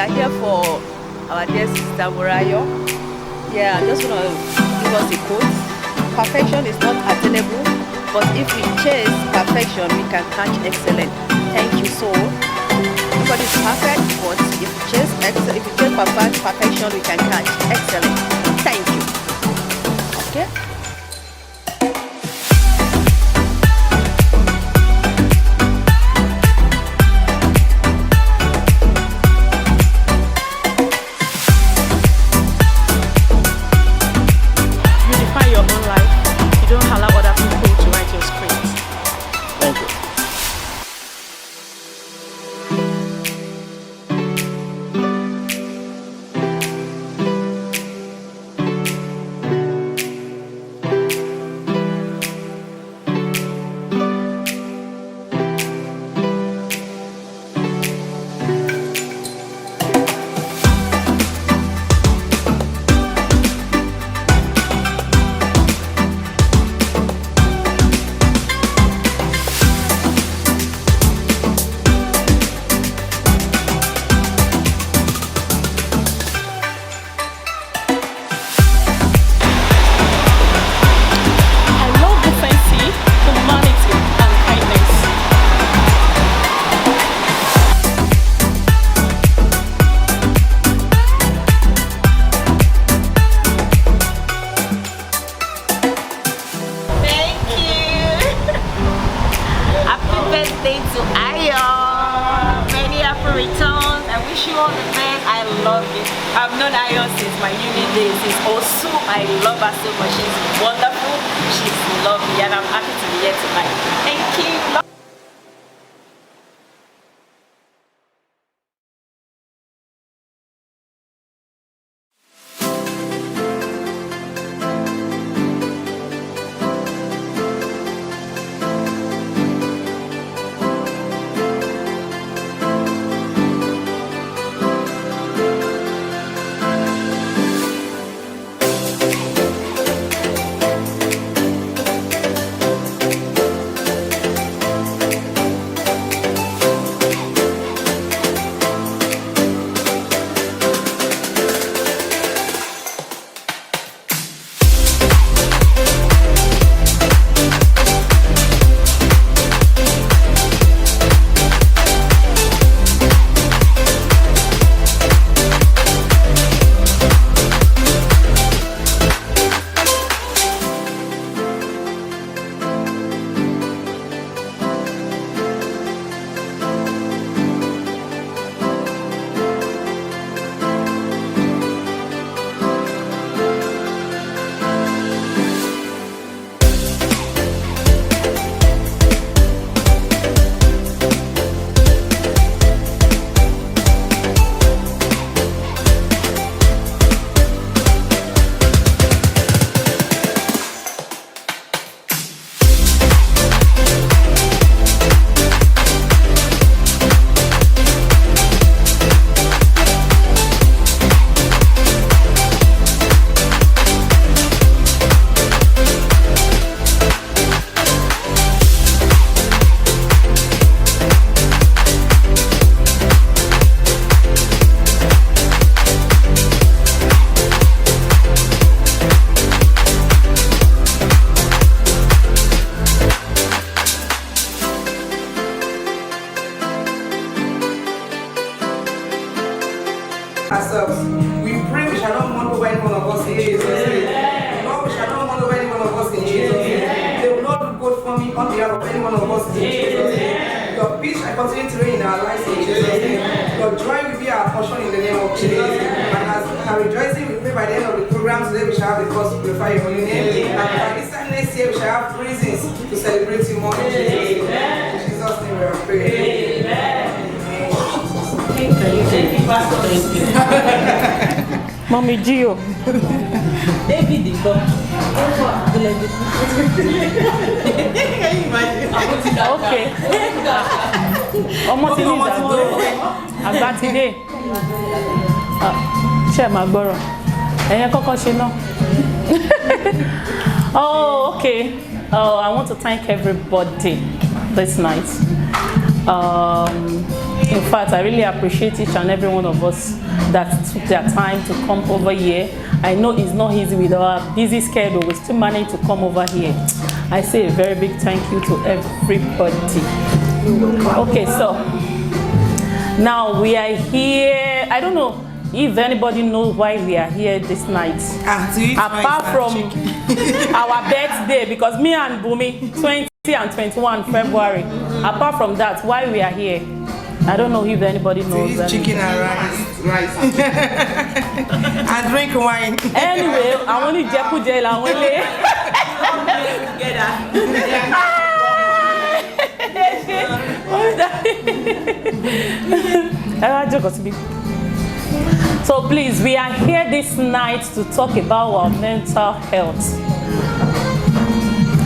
are here for our dear sister Morayo. Yeah, I just want to give us a quote. Perfection is not attainable, but if we chase perfection, we can catch excellence. Thank you so. Nobody's perfect, but if you chase perfection, we can catch excellence. Thank you. Okay. Returns. I wish you all the best. I love it. I've known Ayo since my uni days. She's also, I love her so much. She's wonderful. She's lovely, and I'm happy to be here tonight. Thank you. Ourselves. We pray we shall not mourn over any one of us in Jesus' name. Lord, we shall not mourn over any one of us in Jesus' name. They will not do good for me on behalf of any one of us in Jesus' name. Your peace shall continue to reign in our lives in Jesus' name. Your joy will be our portion in the name of Jesus. And as our rejoicing, we pray by the end of the program today we shall have the cause to glorify your holy name. And by this time next year we shall have reasons to celebrate you more in Jesus' name. In Jesus' name we are praying. Amen. Mommy Gio. David the dog. Okay. Ọmọ ti ní àgbà ti dé. Ṣé máa gbọ́rọ̀? Ẹ̀yin kọ́kọ́ ṣe náà. Oh, okay. I want to thank everybody this night. In fact, I really appreciate each and every one of us that took their time to come over here. I know it's not easy with our busy schedule. We still managed to come over here. I say a very big thank you to everybody. Okay, so now we are here. I don't know if anybody knows why we are here this night. Apart from our birthday, because me and Bumi, 20 and 21 February. Apart from that, why we are here? I don't know if anybody knows. Chicken and rice. And drink wine. Anyway, I want to Jepu jail and So please, we are here this night to talk about our mental health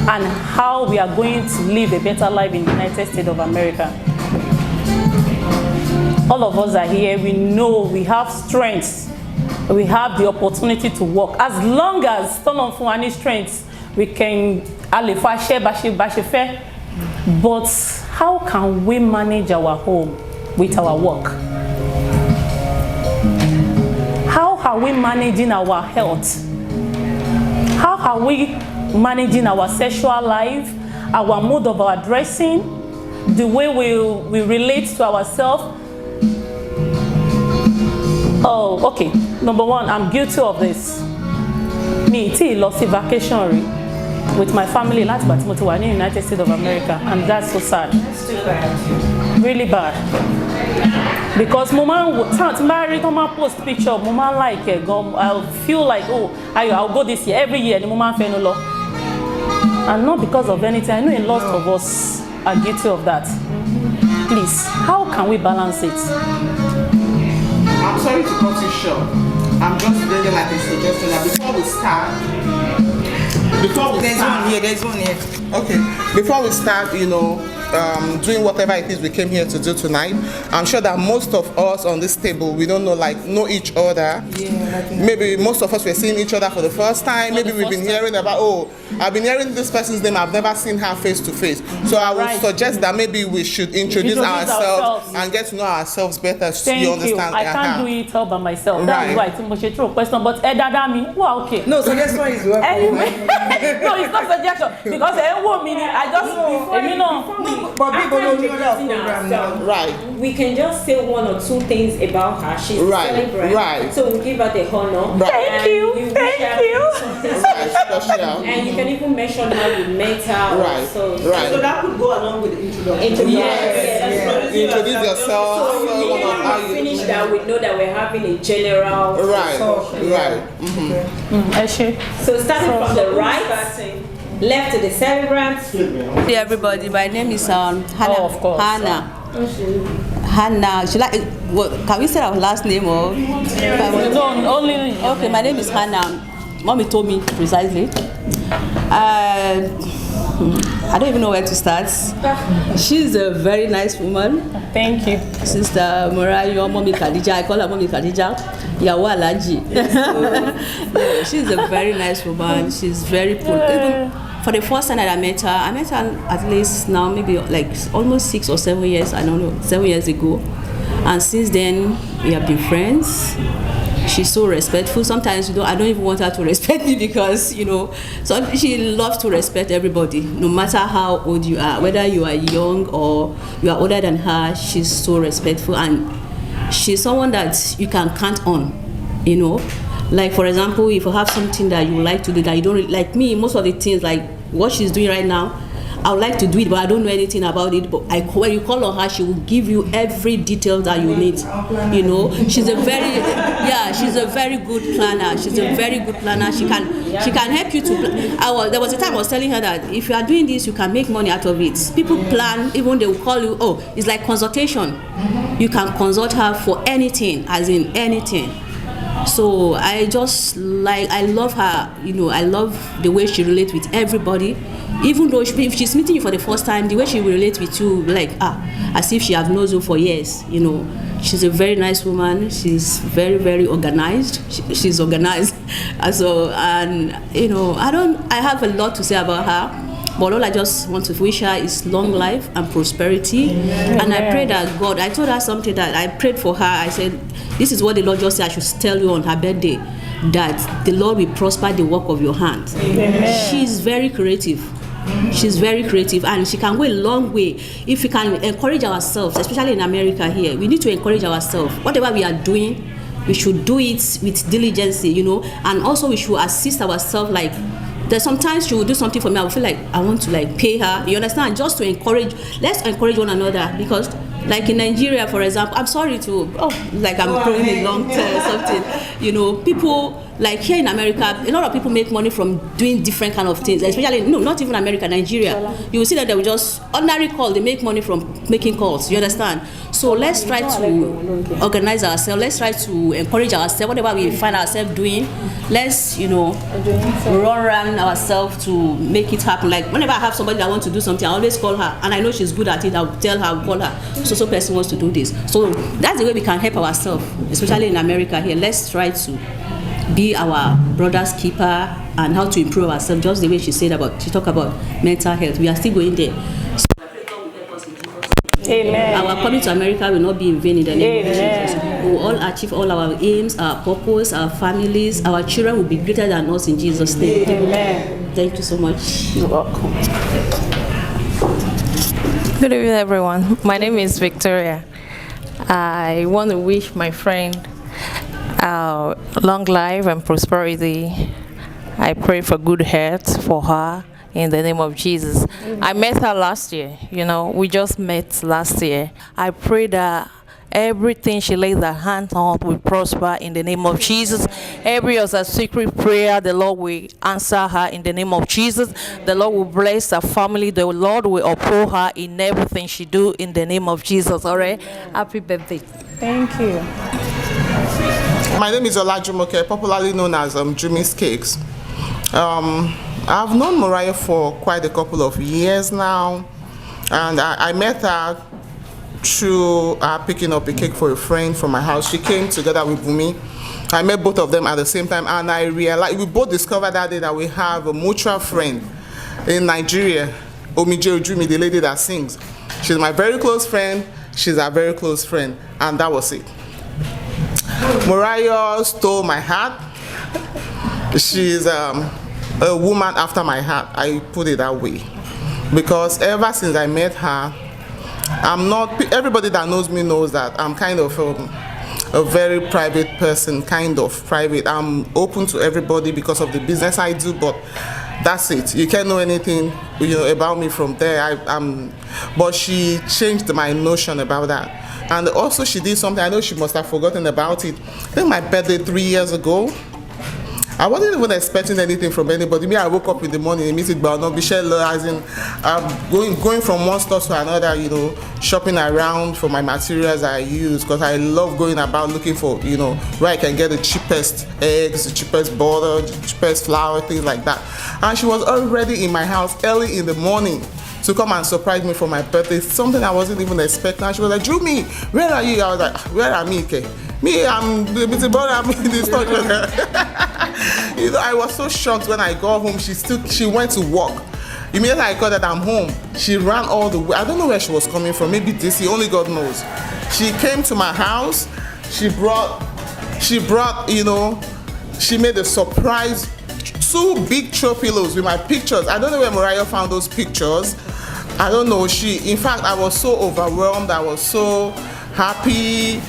and how we are going to live a better life in the United States of America. All of us are here, we know we have strengths, we have the opportunity to work. As long as turn on for any strengths, we can but how can we manage our home with our work? How are we managing our health? How are we managing our sexual life, our mode of our dressing, the way we relate to ourselves? Oh, okay. Number one, I'm guilty of this. Me, lost a vacation with my family last Batimoto in the United States of America, and that's so sad. That's too bad. Really bad. Because mama can't marry, mama post picture, mama like it. I'll feel like, oh, I'll go this year, every year, the mama no law. And not because of anything. I know a lot of us are guilty of that. Please, how can we balance it? I'm sorry to cut you short. I'm just bringing like a suggestion that before we start, there's one here. Okay. Before we start, doing whatever it is we came here to do tonight, I'm sure that most of us on this table, we don't know each other. Yeah, maybe most of us were seeing each other for the first time. Maybe we've been hearing about, I've been hearing this person's name, I've never seen her face to face. So I would suggest that maybe we should introduce ourselves and get to know ourselves better. Thank you understand? I can't do it all by myself. That's why it's a true question. But well, okay. No, suggestion is welcome. Anyway, no, it's not suggestion because I just but people don't know that program now. Right. We can just say one or two things about her. She's a celebrant. Right. So we'll give her the honor. Right. Thank you. And you can even mention how you met her. Right. So that could go along with the introduction. Yes. Introduce yourself. So when we finish that, we know that we're having a general. Right. So starting from the right. Left to the celebrant. Hey everybody, my name is Hannah. Oh, of course. Hannah. Can we say our last name or? Okay, my name is Hannah. Mommy told me precisely. I don't even know where to start. She's a very nice woman. Thank you. Sister Morayo, Mommy Khadija. I call her Mommy Khadija. Yawa Alaji. She's a very nice woman. She's very cool. Even for the first time that I met her at least now maybe like almost 6 or 7 years. I don't know, 7 years ago. And since then we have been friends. She's so respectful. Sometimes I don't even want her to respect me because so she loves to respect everybody, no matter how old you are, whether you are young or you are older than her. She's so respectful and she's someone that you can count on. Like for example, if you have something that you like to do that you don't really, like me, most of the things like what she's doing right now, I would like to do it, but I don't know anything about it. But when you call on her, she will give you every detail that you need. She's a very, she's a very good planner. She's a very good planner. She can help you to. There was a time I was telling her that if you are doing this, you can make money out of it. People plan, even they will call you. Oh, it's like consultation. You can consult her for anything, as in anything. So I love her. I love the way she relates with everybody. Even though if she's meeting you for the first time, the way she will relate with you, as if she has known you for years. She's a very nice woman. She's very, very organized. She's organized. I have a lot to say about her. But all I just want to wish her is long life and prosperity. And I pray that God, I told her something that I prayed for her. I said, this is what the Lord just said I should tell you on her birthday, that the Lord will prosper the work of your hands. She's very creative. She's very creative, and she can go a long way if we can encourage ourselves, especially in America here. We need to encourage ourselves. Whatever we are doing, we should do it with diligence, and also we should assist ourselves. Like, there's sometimes she will do something for me, I will feel like I want to pay her, you understand, just to encourage. Let's encourage one another, because like in Nigeria, for example, I'm sorry to I'm throwing a long term something, people like here in America, a lot of people make money from doing different kind of things, especially not even America, Nigeria. You will see that they will just ordinary call, they make money from making calls, you understand. So let's try to organize ourselves, let's try to encourage ourselves, whatever we find ourselves doing, let's run around ourselves to make it happen. Like whenever I have somebody that wants to do something, I always call her, and I know she's good at it. I'll tell her, call her, so person wants to do this. So that's the way we can help ourselves, especially in America here. Let's try to be our brother's keeper and how to improve ourselves, just the way she talked about mental health. We are still going there. So Amen. Our coming to America will not be in vain in the name of Jesus. We will all achieve all our aims, our purpose, our families, our children will be greater than us in Jesus' name. Amen. Thank you so much. You're welcome. Good evening, everyone. My name is Victoria. I want to wish my friend long life and prosperity. I pray for good health for her in the name of Jesus. I met her last year. We just met last year. I pray that everything she lays her hands on will prosper in the name of Jesus. Every other secret prayer, the Lord will answer her in the name of Jesus. The Lord will bless her family. The Lord will uphold her in everything she do in the name of Jesus. All right. Happy birthday. Thank you. My name is Olajumoke, popularly known as Jumi's Cakes. I've known Morayo for quite a couple of years now, and I met her through picking up a cake for a friend from my house. She came together with Bumi. I met both of them at the same time, and I realized, we both discovered that day that we have a mutual friend in Nigeria, Omije Ojumi, the lady that sings. She's my very close friend, she's a very close friend, and that was it. Morayo stole my heart. She's a woman after my heart, I put it that way. Because ever since I met her, everybody that knows me knows that I'm kind of a very private person, kind of private. I'm open to everybody because of the business I do, but that's it. You can't know anything about me from there. But she changed my notion about that. And also she did something, I know she must have forgotten about it. I think my birthday 3 years ago, I wasn't even expecting anything from anybody. I woke up in the morning, immediately, but not be as in going from one store to another, shopping around for my materials I use, because I love going about looking for, where I can get the cheapest eggs, the cheapest butter, the cheapest flour, things like that. And she was already in my house early in the morning to come and surprise me for my birthday, something I wasn't even expecting. And she was like, Jumi, where are you? I was like, where am I? Me, I'm the busy boy, I'm in this store. I was so shocked when I got home. She went to work. Immediately I got that I'm home, she ran all the way. I don't know where she was coming from, maybe DC, only God knows. She came to my house, she made a surprise, 2 big throw pillows with my pictures. I don't know where Morayo found those pictures. I don't know. In fact, I was so overwhelmed. I was so happy.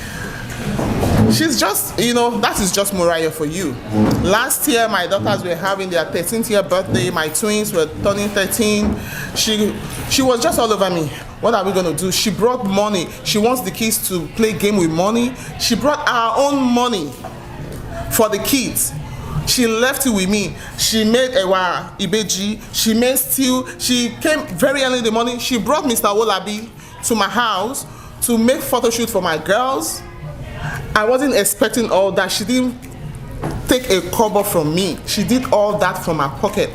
She's just, that is just Morayo for you. Last year, my daughters were having their 13th year birthday. My twins were turning 13. She was just all over me. What are we going to do? She brought money. She wants the kids to play game with money. She brought our own money for the kids. She left it with me. She made ewa ibeji. She made stew. She came very early in the morning. She brought Mr. Wolabi to my house to make photo shoot for my girls. I wasn't expecting all that. She didn't take a kobo from me. She did all that from her pocket.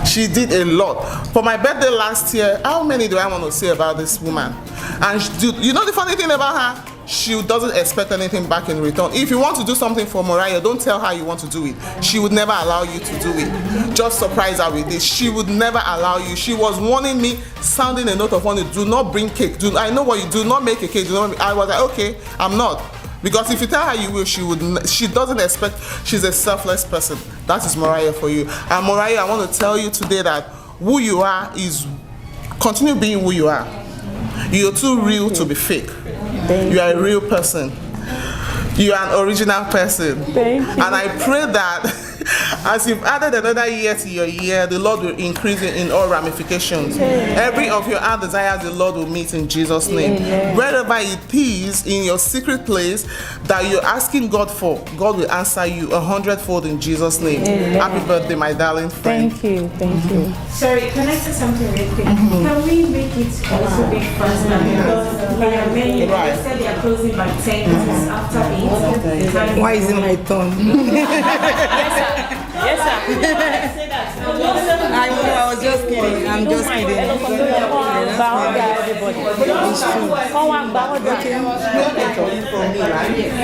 She did a lot. For my birthday last year, how many do I want to say about this woman? And the funny thing about her, she doesn't expect anything back in return. If you want to do something for Morayo, don't tell her you want to do it. She would never allow you to do it. Just surprise her with this. She would never allow you. She was warning me, sounding a note of warning, do not bring cake. I know what you do, not make a cake. I was like, okay, I'm not. Because if you tell her you will, she doesn't expect. She's a selfless person. That is Morayo for you. And Morayo, I want to tell you today that who you are is, continue being who you are. You're too real to be fake. You are a real person. You are an original person. Thank you. And I pray that as you've added another year to your year, the Lord will increase it in all ramifications. Every of your heart desires, the Lord will meet in Jesus' name. Wherever it is in your secret place that you're asking God for, God will answer you 100-fold in Jesus' name. Happy birthday, my darling friend. Thank you. Thank you. Sorry, can I say something real quick? Can we make it a little bit faster? Because there are many, they said they are closing by 10 minutes after 8. Why is it my turn? Yes, sir. I was just kidding. I'm just kidding.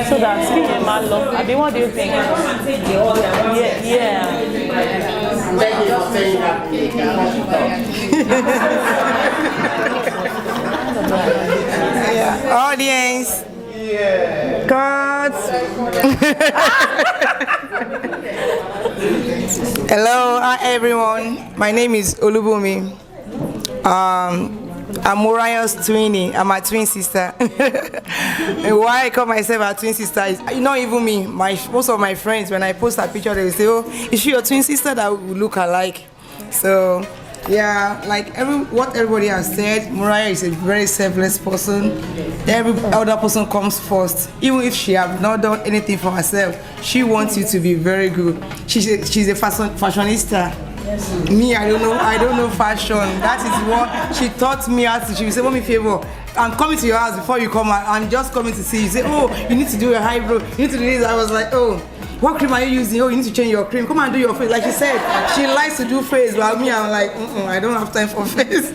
So that's my love. I mean, what do you think? Yeah. Audience. God. Hello, hi everyone. My name is Olubumi. I'm Morayo's twinnie. I'm my twin sister. And why I call myself a twin sister is not even me. Most of my friends, when I post a picture, they will say, "Oh, is she your twin sister that we look alike?" So yeah, like what everybody has said, Morayo is a very selfless person. Every other person comes first. Even if she have not done anything for herself, she wants you to be very good. She's a fashionista. Me, I don't know fashion. That is what she taught me how to. She will say, "Mommy, favor, I'm coming to your house before you come. I'm just coming to see you." Say, "Oh, you need to do your eyebrow. You need to do this." I was like, "Oh, what cream are you using? Oh, you need to change your cream. Come and do your face." Like she said, she likes to do face, but me, I'm like, I don't have time for face.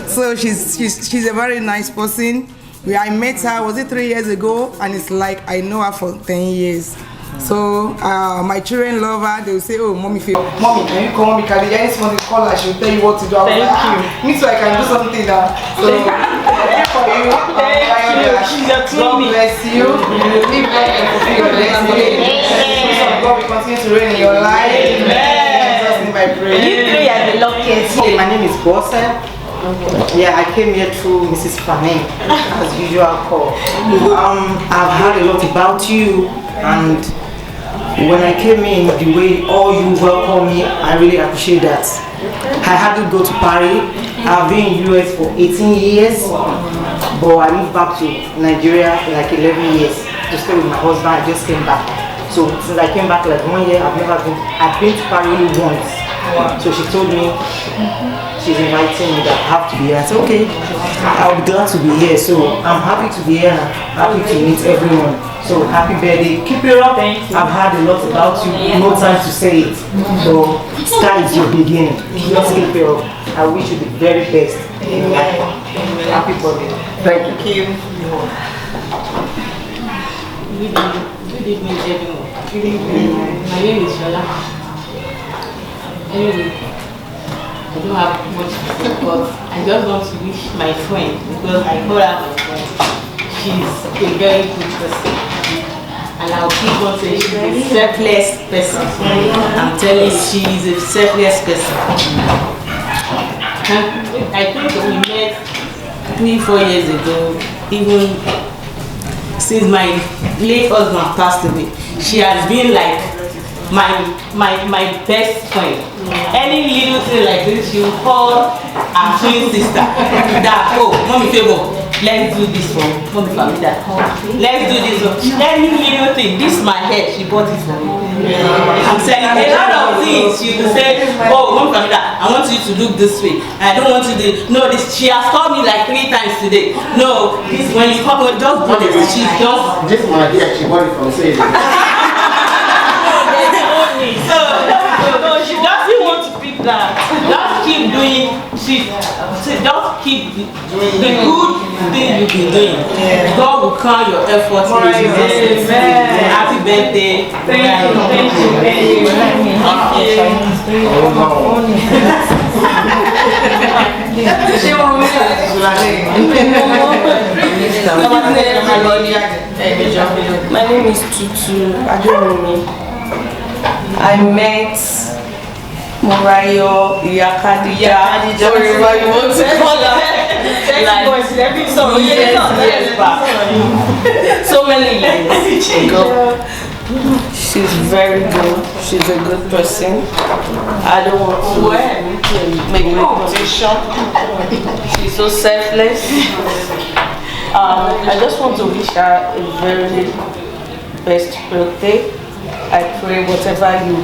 So she's a very nice person. I met her, was it 3 years ago? And it's like I know her for 10 years. So my children love her. They will say, "Oh, mommy, can you call mommy? Can you just want to call her? She will tell you what to do." Thank you. Me too, I can do something now. So for you. She's your God bless you. Live life and fulfill your destiny. Peace of God will continue to reign in your life. Amen. Jesus' name I pray. Hey, my name is Bossa. Yeah, I came here through Mrs. Fanny, as usual call. I've heard a lot about you, and when I came in, the way all you welcome me, I really appreciate that. I had to go to Paris. I've been in US for 18 years, but I moved back to Nigeria for like 11 years to stay with my husband. I just came back. So since I came back like 1 year, I've been to Paris only once. So she told me she's inviting me that I have to be here. I said, okay, I'll be glad to be here. So I'm happy to be here and happy to meet everyone. So happy birthday. Keep it up. Thank you. I've heard a lot about you. No time to say it. So sky is your beginning. Just keep it up. I wish you the very best in life. Happy birthday. Thank you. Good evening, everyone. Good evening. My name is Shola. Anyway, I don't have much to say, but I just want to wish my friend, because I call her my friend. She's a very good person. And I'll keep on saying she's a selfless person. I'm telling you, she is a selfless person. I think we met 3-4 years ago, even since my late husband passed away. She has been like my best friend. Any little thing like this, she will call her twin sister. That, "Oh, mommy, favor, let's do this for mommy, family. That, let's do this for any little thing. This is my hair. She bought it for me. I'm selling a lot of things. She will say, "Oh, mommy, family, that I want you to look this way. I don't want you to no this." She has called me like 3 times today. No, this when you come, just bought it. She just This my hair, she bought it from savings. So she doesn't want to pick that. Just keep doing. She just keep the good thing you've been doing. God will crown your efforts. Morayo. Amen. Happy birthday. Thank you. My name is Tutu Adorumi. I met Morayo, Yakadija, whatever you want to call her. Years back. So many years ago. She's very good. She's a good person. I don't want to make reputation. She's so selfless. I just want to wish her a very best birthday. I pray whatever you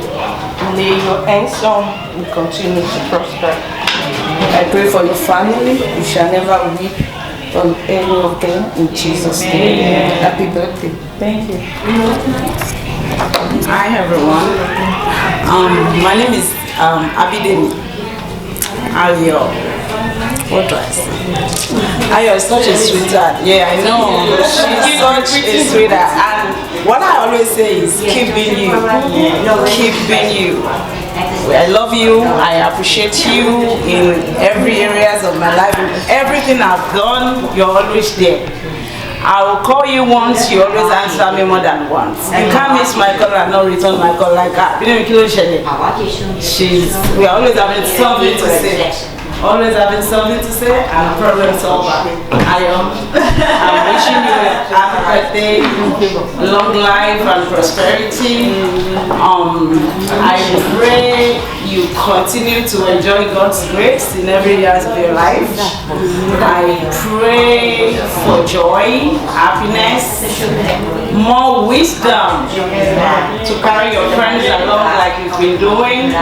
lay your hands on will continue to prosper. I pray for your family. You shall never weep from any of them in Jesus' name. Happy birthday. Thank you. Hi everyone. My name is Abidemi Ayo. What do I say? Ayo is such a sweetheart. Yeah, I know. She's such a sweetheart. And what I always say is keep being you. Keep being you. I love you. I appreciate you in every areas of my life. Everything I've done, you're always there. I will call you once, you always answer me more than once. You can't miss my call and not return my call like that. We are always having something to say. Always having something to say and a problem solver. I'm wishing you a happy birthday, long life and prosperity. I pray you continue to enjoy God's grace in every area of your life. I pray for joy, happiness, more wisdom to carry your friends along like you've been doing,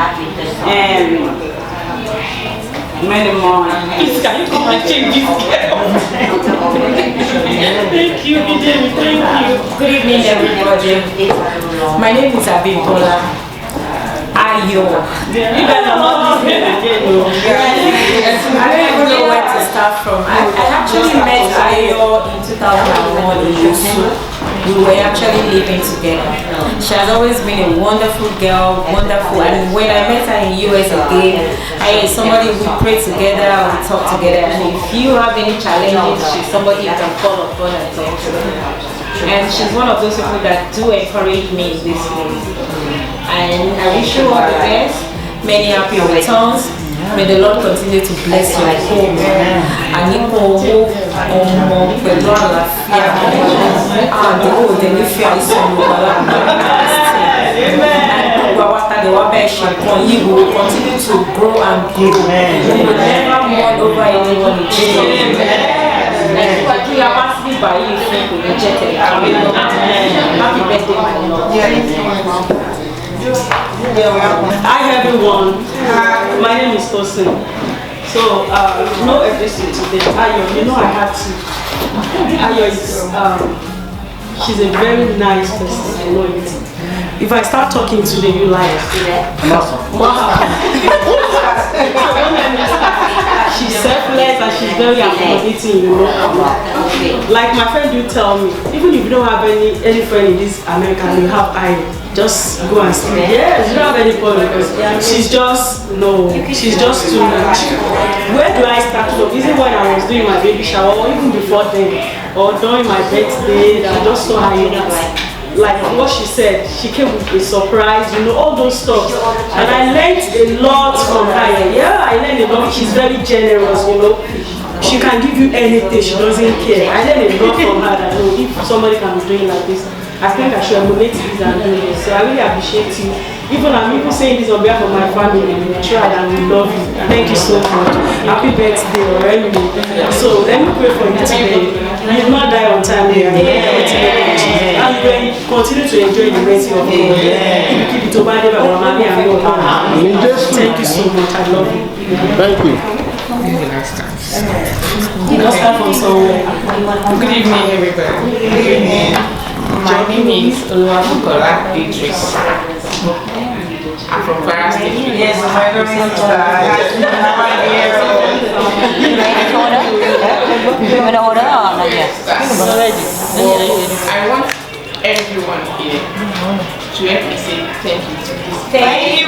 and many more. Please, can you come and change this? Thank you, Idemi. Thank you. Good evening, everybody. My name is Abimbola Ayo. You guys are not this again. I don't even know where to start from. I actually met Ayo in 2001 in Yusu. We were actually living together. She has always been a wonderful girl, wonderful. And when I met her in US again, I somebody we pray together, we talk together. And if you have any challenges, she's somebody you can call upon and talk to. And she's one of those people that do encourage me in this way. And I wish you all the best. Many happy returns. May the Lord continue to bless your home. And you go pẹ̀lú àlàáfíà. Àdúgbò tẹ̀lé fi àìsàn ló wà láàrin. Gbogbo àwọn àtàlẹ̀ wa bẹ́ẹ̀ ṣe kan yìí will continue to grow and grow. You will never mourn over anyone in Jesus. Kí a wá sí ìbáyé fún kò ní jẹ́ tẹ̀lé. Happy birthday, my Lord. Hi everyone. My name is Tosin. So you know everything today. Ayo, you know I had to. Ayo is she's a very nice person. I know it. If I start talking today, you like what happened? She's selfless and she's very accommodating, you know. Like my friend you tell me, even if you don't have any friend in this America, you have Ayo. Just go and sleep. Yes, you don't have any problem because she's just she's just too much. Where do I start from? Even when I was doing my baby shower, or even before then, or during my birthday, I just saw her, you know, like what she said, she came with a surprise, you know, all those stuff. And I learned a lot from her. Yeah, I learned a lot. She's very generous, you know. She can give you anything, she doesn't care. I learned a lot from her that if somebody can be doing like this, I think I should emulate this and do this. So I really appreciate you. I'm even saying this on behalf of my family. We tried and we love you. Thank you so much. Happy birthday, already. So let me pray for you today. You will not die on time. And you will continue to enjoy the mercy of God. You keep it over there, Mama, and God. Thank you so much. I love you. Thank you. Let's start from somewhere. Good evening, everybody. Good evening. My name is Oluwabukola Idris. I'm from Kwara State. Yes, my name is wanna order or not yet? I want everyone here to help me say thank you to this. Thank you,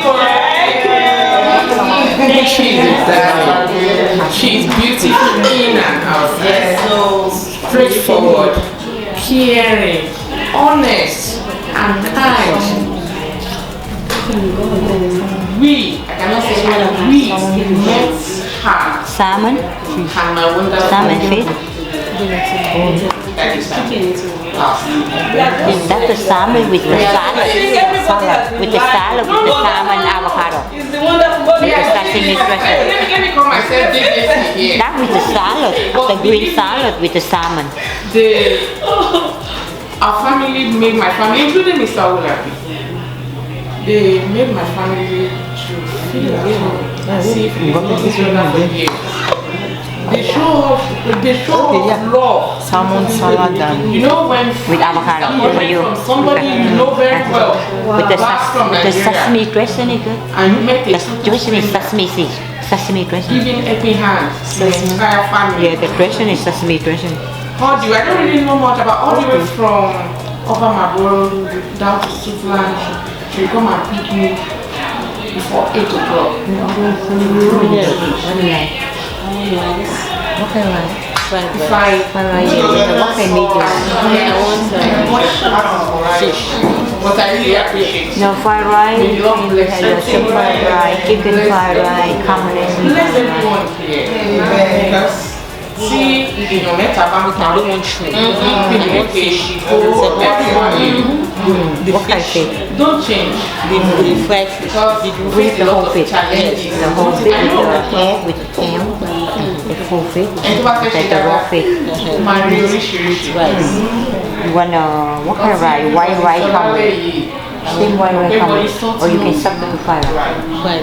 She's beautiful in and outside. So straightforward, caring, honest, and kind. I cannot say we met her. Salmon? And my wonderful Salmon feet? that is That's the salmon with the salad. With the salad with the salmon avocado. It's the wonderful body. With the sashimi dressing. Let me call myself JJC here. That with the salad, the green salad with the salmon. Our family made my family, including Mr. Olabi. They made my family to feel as if it's wonderful here. They show love. Salmon salad You know when with avocado for you. Somebody you know very well. With the sesame dressing, is good. And you make The dressing is sesame seed. Sesame dressing. giving helping hand to the entire family. Yeah, the dressing is sesame dressing. How do you? I don't really know much about all the way from Upper Marlboro down to Switzerland. She come and pick me before 8 o'clock. What do you like? What kind of rice? If I What kind of meat do you like? fish, what I really appreciate. No, fried rice, and we had your shrimp fried rice, chicken fried rice, common and meat Bless fried rice. everyone here. Because see, you know, met about I don't want shrimp. What kind of fish? Don't change. The fried fish. Because With the whole fish. challenges. The whole fish with the hair, with the tail, the full fish, like the raw fish. My oríṣiríṣi. You want what kind of rice? White rice common. Same white rice common. Or you can substitute fried rice.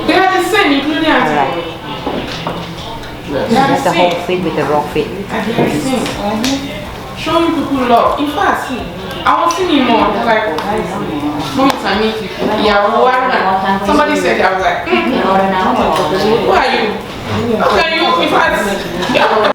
They are the same, including Alright. That's the whole fish with the raw fish. Showing people love. In fact, I was seeing more like moments I meet people. Yeah, somebody said I was like, who are you? How can you? In fact, yeah.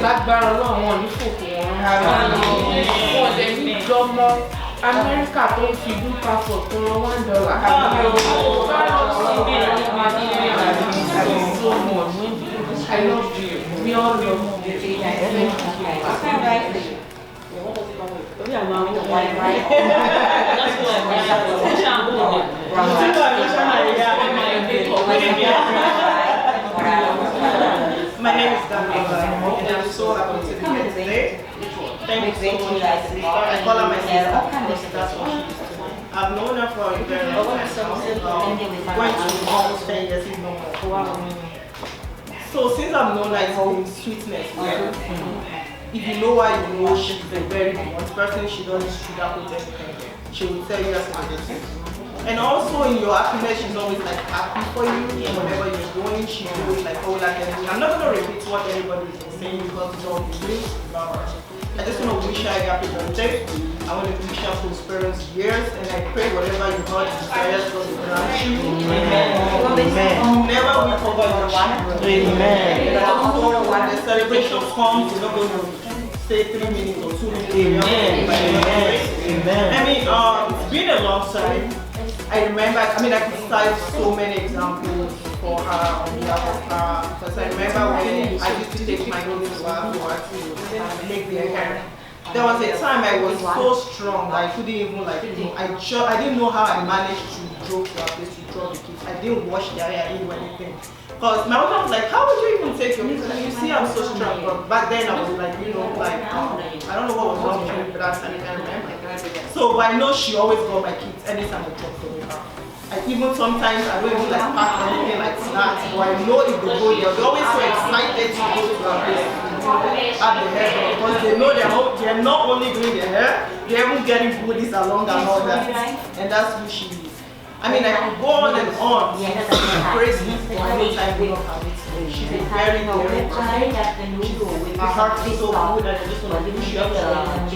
Lágbára Ọlọ́run wọn ní fòkè wọn wọn dẹ̀ ní ìjọmọ Amẹ́ríkà tó ń fi blue passport tó rán $1. I love you. We all love you. My name is Daniela, and I'm so happy to be here today. Thank you so much. I call her my sister because that's what she is to me. I've known her for a very long time. Going to almost 10 years, if not more. So since I've known her, it's been sweetness. If you know her, you know she's a very blunt person. She doesn't sugarcoat anything. She will tell you as it is. And also in your happiness, she's always like happy for you. Whatever you're doing, she's always like, oh, like I'm not gonna repeat what everybody is saying because it's all good. I just want to wish her a happy birthday. I want to wish her prosperous years, and I pray whatever you heart desires God will grant you. Amen. Amen. Never will forget your children. Amen. Also, when the celebration comes, you're not going to stay 3 minutes or 2 minutes. Amen. Amen. I mean, it's been a long time. I remember, I could cite so many examples for her on behalf of her. Because I remember when I used to take my daughter to her to make their hair. There was a time I was so strong I couldn't even I didn't know how I managed to draw to her place to draw the kids. I didn't wash their hair, I didn't do anything. Because my mother was like, how would you even take your kids? And you see I'm so strong. But back then I was like, I don't know what was wrong with me, but I can't remember. So but I know she always got my kids anytime I talk to her. Even sometimes I don't even pack anything not. But I know if they go there, they're always so excited to go to her place at the hair salon because they know they're not only doing their hair, they're even getting goodies along and all that. And that's who she is. I mean, I could go on and on. She's crazy for no time we don't have it. She's a very, very person. Her heart is so good and I just want to wish you up and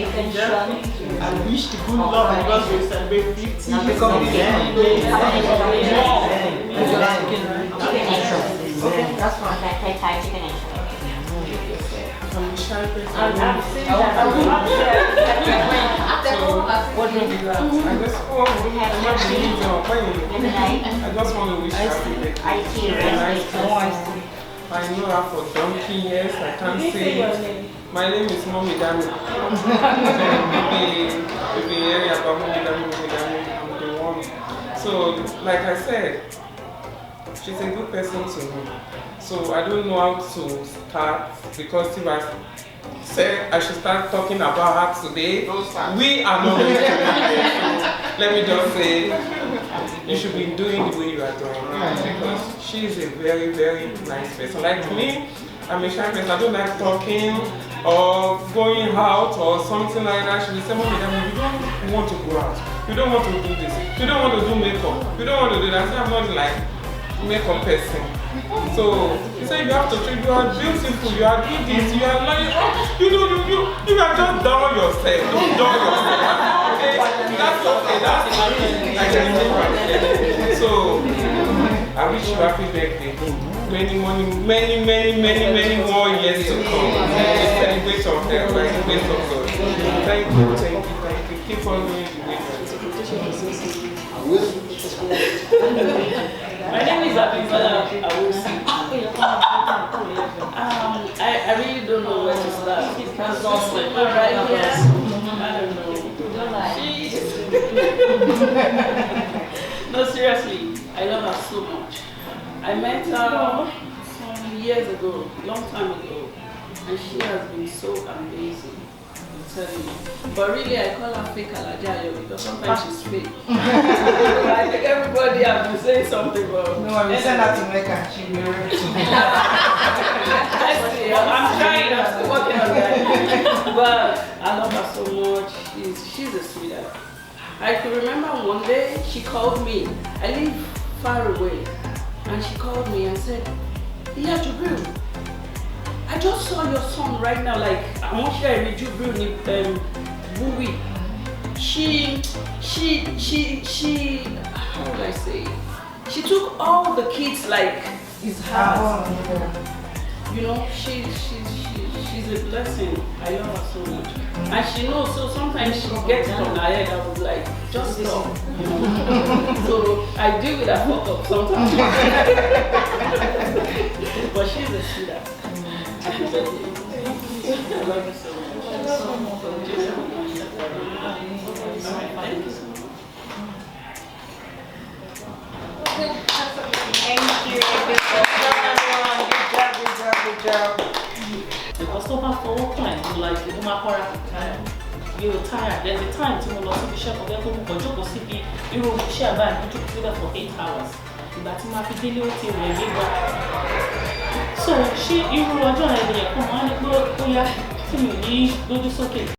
wish the good love and God will celebrate 50. Become the end. That's one that I type chicken and I'm a shy person. I've seen that. What do you do that? I just want to wish you happy birthday. I know her for donkey years, I can't say it. My name is Mommy Dami. You've been hearing about Mommy Dami, I'm the one. So, like I said, she's a good person to me. So I don't know how to start because if I said I should start talking about her today, we are not going to do it. So let me just say, you should be doing the way you are doing because she is a very, very nice person. Like me, I'm a shy person. I don't like talking or going out or something like that. She will say, Mommy, you don't want to go out. You don't want to do this. You don't want to do makeup. You don't want to do that. So I'm not like makeup person. So you say you have to treat, you are beautiful, you are doing this, you are like, you are just down yourself. Don't down yourself. Okay? That's okay, that's fine. I can do it. So I wish you happy birthday. Many more years to come. We celebrate your health by the grace of God. Thank you. Keep on doing the way. My name is Abimbola Awusi. I really don't know where to start. Because right here, I don't know. No, seriously, I love her so much. I met her some years ago, long time ago, and she has been so amazing. But really, I call her fake Alajayo because sometimes she's fake. I think everybody has been saying something, but no, we send her to Mecca. She'll be ready. I'm trying. I'm still working on that. But I love her so much. She's a sweetheart. I could remember one day she called me. I live far away, and she called me and said, "Yeah, Jubril, I just saw your son right now, like, I'm not sure I read you, Bowie. She, how would I say? She took all the kids, like, his house. You know, she's a blessing. I love her so much. And she knows, so sometimes she gets it on her head, I was like, just stop, you know. So I deal with that fuck up sometimes. But she's a sweetheart. Happy birthday. I love you so much. Thank you so much. Thank you. Good job. Because so far for what time, like you you're tired. There's a time to go to the shop or go to see you will share back and together for 8 hours. That's my fidelity when you go. So she you will join the come on go to me, go to okay.